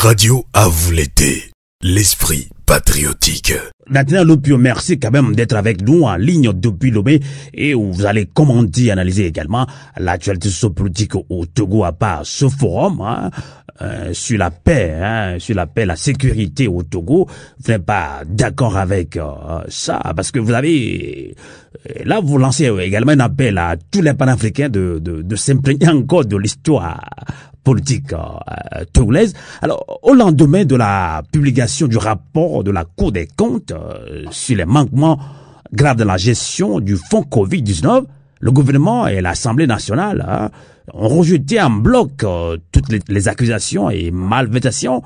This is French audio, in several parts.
Radio à vous l'été, l'esprit patriotique. Nathalie Lopio, merci quand même d'être avec nous en ligne depuis Lomé et où vous allez commenter, analyser également l'actualité sociopolitique au Togo à part ce forum sur la paix, la sécurité au Togo. Vous n'êtes pas d'accord avec ça parce que vous avez là vous lancez également un appel à tous les panafricains de s'imprégner encore de l'histoire politique togolaise. Alors, au lendemain de la publication du rapport de la Cour des comptes sur les manquements graves de la gestion du fonds Covid-19, le gouvernement et l'Assemblée nationale ont rejeté en bloc toutes les accusations et malversations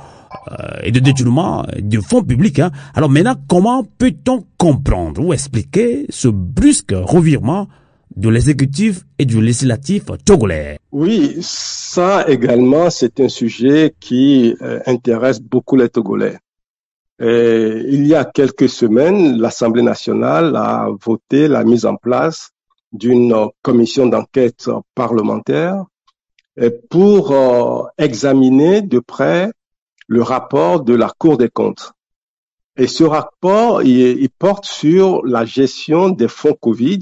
et de détournement du fonds public. Alors maintenant, comment peut-on comprendre ou expliquer ce brusque revirement de l'exécutif et du législatif togolais? Oui, ça également, c'est un sujet qui intéresse beaucoup les Togolais. Il y a quelques semaines, l'Assemblée nationale a voté la mise en place d'une commission d'enquête parlementaire pour examiner de près le rapport de la Cour des comptes. Et ce rapport, il porte sur la gestion des fonds Covid,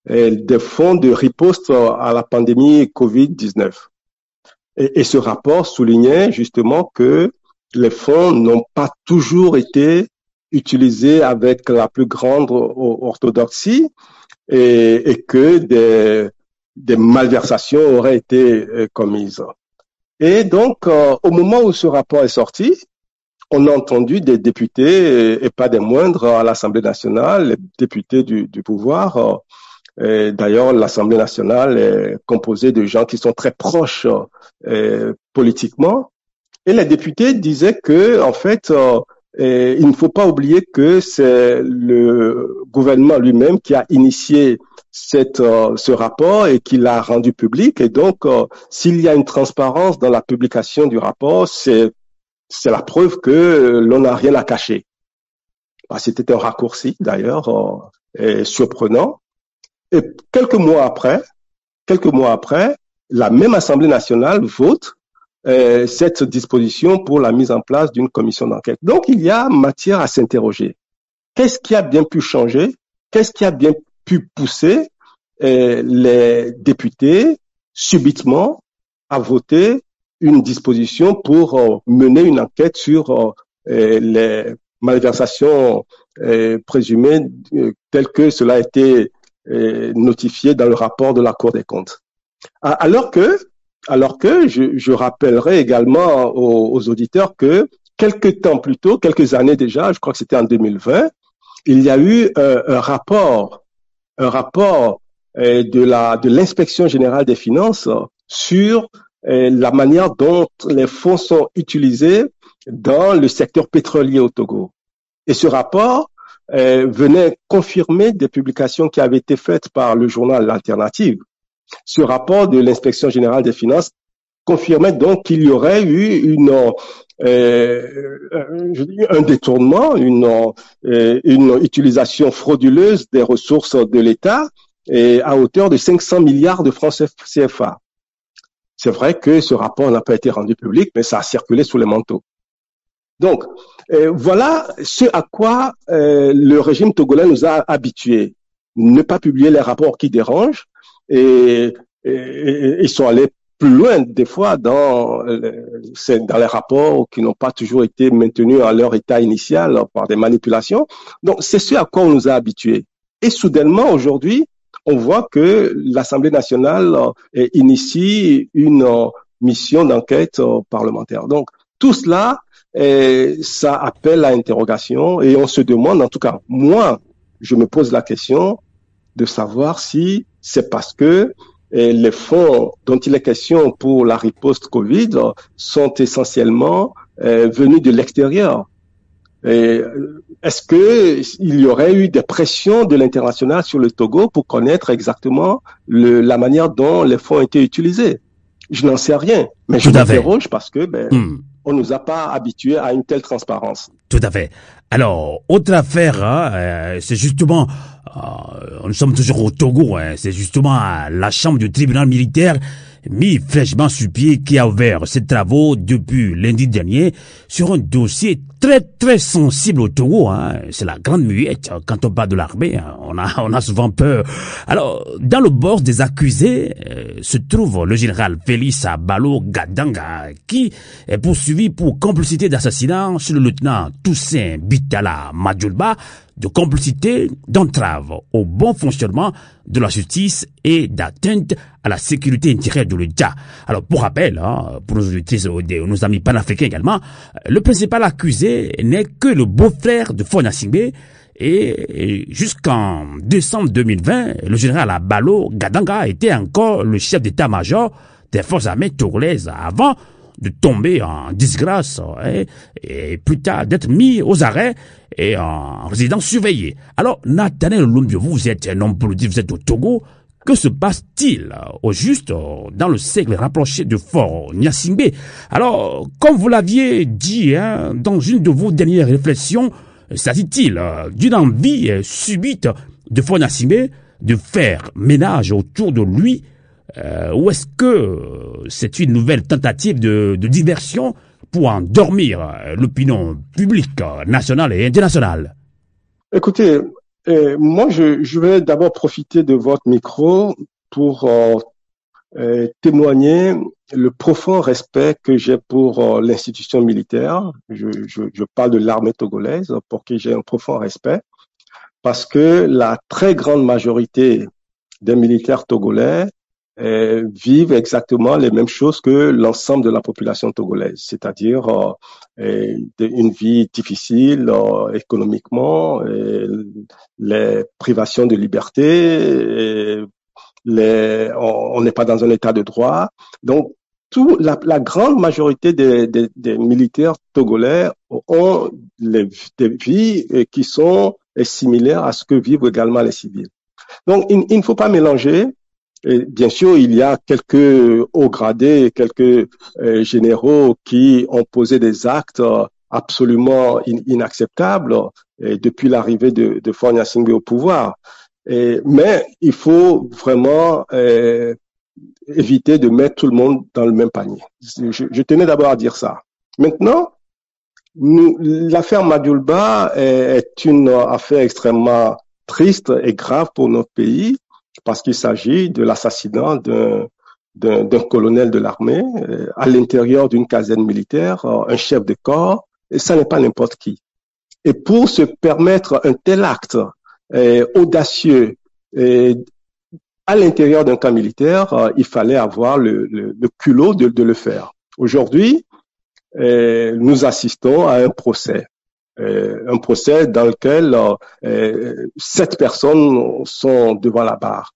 des fonds de riposte à la pandémie Covid-19. Et ce rapport soulignait justement que les fonds n'ont pas toujours été utilisés avec la plus grande orthodoxie et que des malversations auraient été commises. Et donc, au moment où ce rapport est sorti, on a entendu des députés, et pas des moindres, à l'Assemblée nationale, les députés du pouvoir. D'ailleurs, l'Assemblée nationale est composée de gens qui sont très proches politiquement. Et les députés disaient que, en fait, il ne faut pas oublier que c'est le gouvernement lui-même qui a initié ce rapport et qui l'a rendu public. Et donc, s'il y a une transparence dans la publication du rapport, c'est la preuve que l'on n'a rien à cacher. C'était un raccourci, d'ailleurs, surprenant. Et quelques mois après, la même Assemblée nationale vote cette disposition pour la mise en place d'une commission d'enquête. Donc, il y a matière à s'interroger. Qu'est-ce qui a bien pu changer? Qu'est-ce qui a bien pu pousser les députés subitement à voter une disposition pour mener une enquête sur les malversations présumées telles que cela a été notifié dans le rapport de la Cour des comptes. Alors que je rappellerai également aux auditeurs que quelques années déjà, je crois que c'était en 2020, il y a eu un rapport de l'inspection générale des finances sur la manière dont les fonds sont utilisés dans le secteur pétrolier au Togo. Et ce rapport venait confirmer des publications qui avaient été faites par le journal L'Alternative. Ce rapport de l'inspection générale des finances confirmait donc qu'il y aurait eu un détournement, une utilisation frauduleuse des ressources de l'État à hauteur de 500 milliards de francs CFA. C'est vrai que ce rapport n'a pas été rendu public, mais ça a circulé sous les manteaux. Donc, voilà ce à quoi le régime togolais nous a habitués. Ne pas publier les rapports qui dérangent et ils sont allés plus loin des fois dans les rapports qui n'ont pas toujours été maintenus à leur état initial par des manipulations. Donc, c'est ce à quoi on nous a habitués. Et soudainement, aujourd'hui, on voit que l'Assemblée nationale initie une mission d'enquête parlementaire. Donc, tout cela, ça appelle à interrogation et on se demande, en tout cas, moi, je me pose la question de savoir si c'est parce que les fonds dont il est question pour la riposte Covid sont essentiellement venus de l'extérieur. Est-ce que il y aurait eu des pressions de l'international sur le Togo pour connaître exactement la manière dont les fonds ont été utilisés? Je n'en sais rien, mais je m'interroge parce que on nous a pas habitués à une telle transparence. Tout à fait. Alors, autre affaire, c'est justement, nous sommes toujours au Togo, c'est justement la chambre du tribunal militaire mis fraîchement sur pied, qui a ouvert ses travaux depuis lundi dernier sur un dossier très sensible au Togo. C'est la grande muette. Quand on parle de l'armée, on a souvent peur. Alors, dans le box des accusés se trouve le général Félix Balo Gadanga, qui est poursuivi pour complicité d'assassinat sur le lieutenant Toussaint Bitala Madjoulba, de complicité, d'entrave au bon fonctionnement de la justice et d'atteinte à la sécurité intérieure de l'État. Alors, pour rappel, pour nos amis panafricains également, le principal accusé n'est que le beau-frère de Faure Gnassingbé, et jusqu'en décembre 2020, le général Balo Gadanga était encore le chef d'état-major des forces armées togolaises avant de tomber en disgrâce et plus tard d'être mis aux arrêts et en résidence surveillée. Alors, Nathaniel Lumbio, vous êtes un homme politique, vous êtes au Togo. Que se passe-t-il au juste dans le cercle rapproché de Faure Gnassingbé? Alors, comme vous l'aviez dit dans une de vos dernières réflexions, s'agit-il d'une envie subite de Faure Gnassingbé de faire ménage autour de lui, ou est-ce que c'est une nouvelle tentative de diversion pour endormir l'opinion publique nationale et internationale? Écoutez, moi, je vais d'abord profiter de votre micro pour témoigner le profond respect que j'ai pour l'institution militaire. Je parle de l'armée togolaise, pour qui j'ai un profond respect, parce que la très grande majorité des militaires togolais vivent exactement les mêmes choses que l'ensemble de la population togolaise, c'est-à-dire une vie difficile économiquement, les privations de liberté, on n'est pas dans un état de droit. Donc, la grande majorité des militaires togolais ont des vies qui sont similaires à ce que vivent également les civils. Donc, il ne faut pas mélanger. Et bien sûr, il y a quelques hauts gradés, quelques généraux qui ont posé des actes absolument inacceptables depuis l'arrivée de Faure Gnassingbé au pouvoir. Mais il faut vraiment éviter de mettre tout le monde dans le même panier. Je tenais d'abord à dire ça. Maintenant, l'affaire Madjoulba est une affaire extrêmement triste et grave pour notre pays, parce qu'il s'agit de l'assassinat d'un colonel de l'armée à l'intérieur d'une caserne militaire, un chef de corps, et ça n'est pas n'importe qui. Et pour se permettre un tel acte audacieux à l'intérieur d'un camp militaire, il fallait avoir le culot de le faire. Aujourd'hui, nous assistons à un procès dans lequel 7 personnes sont devant la barre.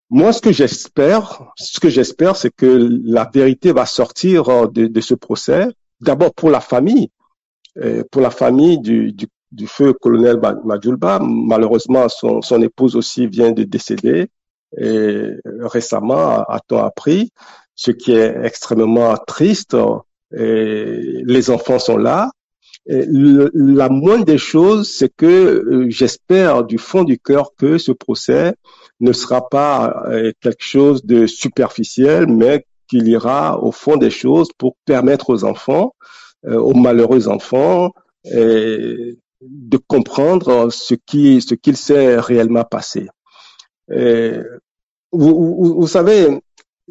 Moi, ce que j'espère, c'est que la vérité va sortir de ce procès. D'abord pour la famille du feu colonel Madjoulba. Malheureusement, son épouse aussi vient de décéder récemment, a-t-on appris, ce qui est extrêmement triste. Les enfants sont là. La moindre des choses, c'est que j'espère du fond du cœur que ce procès ne sera pas quelque chose de superficiel, mais qu'il ira au fond des choses pour permettre aux enfants, aux malheureux enfants, de comprendre ce qu'il s'est réellement passé. Vous savez,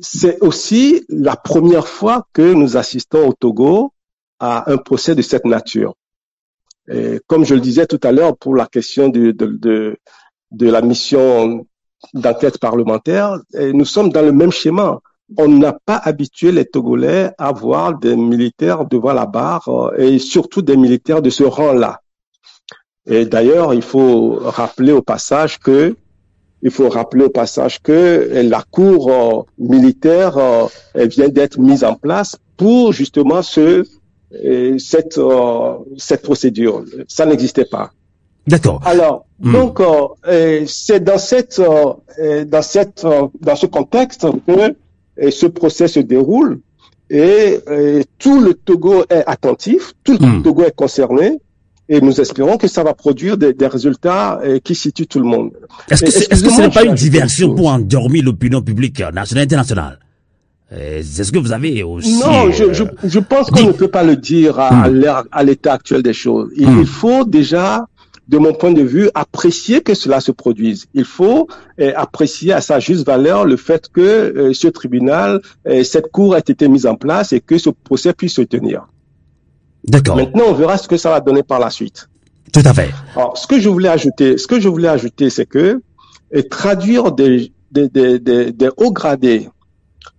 c'est aussi la première fois que nous assistons au Togo à un procès de cette nature. Et comme je le disais tout à l'heure pour la question de la mission d'enquête parlementaire, nous sommes dans le même schéma. On n'a pas habitué les Togolais à voir des militaires devant la barre et surtout des militaires de ce rang-là. Et d'ailleurs, il faut rappeler au passage que la cour militaire vient d'être mise en place pour justement cette procédure. Ça n'existait pas. D'accord. Alors, donc, c'est dans ce contexte que ce procès se déroule et tout le Togo est attentif, tout le Togo est concerné. et nous espérons que ça va produire des résultats qui situent tout le monde. Est-ce que ce n'est pas une diversion pour endormir l'opinion publique nationale et internationale? C'est ce que vous avez aussi... Non, je pense qu'on ne peut pas le dire à l'état actuel des choses. Il faut déjà, de mon point de vue, apprécier que cela se produise. Il faut apprécier à sa juste valeur le fait que ce tribunal, cette cour ait été mise en place et que ce procès puisse se tenir. D'accord. Maintenant, on verra ce que ça va donner par la suite. Tout à fait. Alors, ce que je voulais ajouter, c'est que traduire des hauts gradés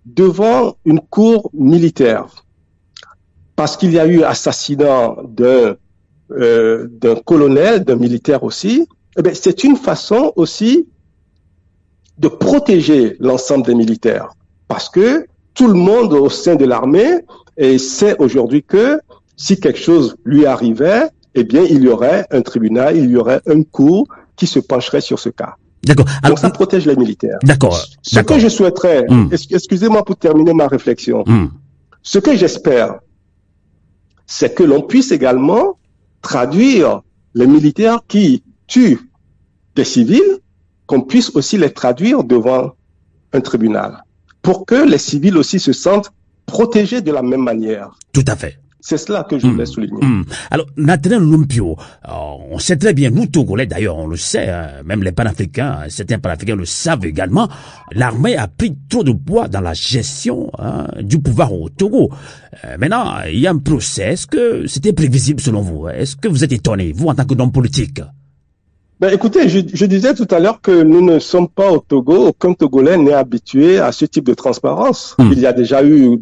devant une cour militaire, parce qu'il y a eu assassinat d'un colonel, d'un militaire aussi, eh bien, c'est une façon aussi de protéger l'ensemble des militaires, parce que tout le monde au sein de l'armée sait aujourd'hui que si quelque chose lui arrivait, eh bien, il y aurait un tribunal, il y aurait une cour qui se pencherait sur ce cas. D'accord. Donc, ça protège les militaires. D'accord. Ce que je souhaiterais, excusez-moi pour terminer ma réflexion, ce que j'espère, c'est que l'on puisse également traduire les militaires qui tuent des civils, qu'on puisse aussi les traduire devant un tribunal, pour que les civils aussi se sentent protégés de la même manière. Tout à fait. C'est cela que je voulais souligner. Alors, Nathaniel Lumpio, on sait très bien, nous Togolais d'ailleurs, on le sait, même les panafricains, certains panafricains le savent également, l'armée a pris trop de poids dans la gestion du pouvoir au Togo. Maintenant, il y a un procès. Est-ce que c'était prévisible selon vous? Est-ce que vous êtes étonné, vous en tant que homme politique? Ben, écoutez, je disais tout à l'heure que nous ne sommes pas au Togo, aucun Togolais n'est habitué à ce type de transparence. Il y a déjà eu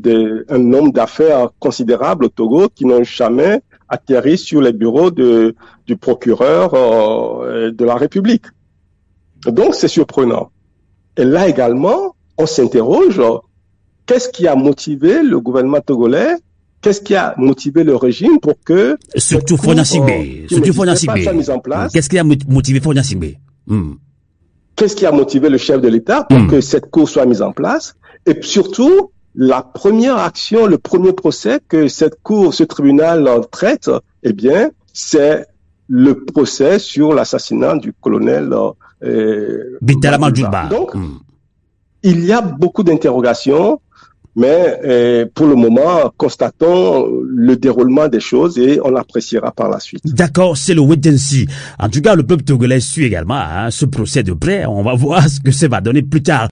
un nombre d'affaires considérables au Togo qui n'ont jamais atterri sur les bureaux du procureur de la République. Donc, c'est surprenant. Et là également, on s'interroge, qu'est-ce qui a motivé le gouvernement togolais? Qu'est-ce qui a motivé le régime pour que... Surtout Faure Gnassingbé. Qu'est-ce qui a motivé Faure Gnassingbé? Qu'est-ce qui a motivé le chef de l'État pour que cette cour soit mise en place? Et surtout, la première action, le premier procès que cette cour, ce tribunal traite, eh bien, c'est le procès sur l'assassinat du colonel Bitala Djouba. Donc, il y a beaucoup d'interrogations. Mais pour le moment, constatons le déroulement des choses et on appréciera par la suite. D'accord, c'est le wait and see. En tout cas, le peuple togolais suit également ce procès de près. On va voir ce que ça va donner plus tard.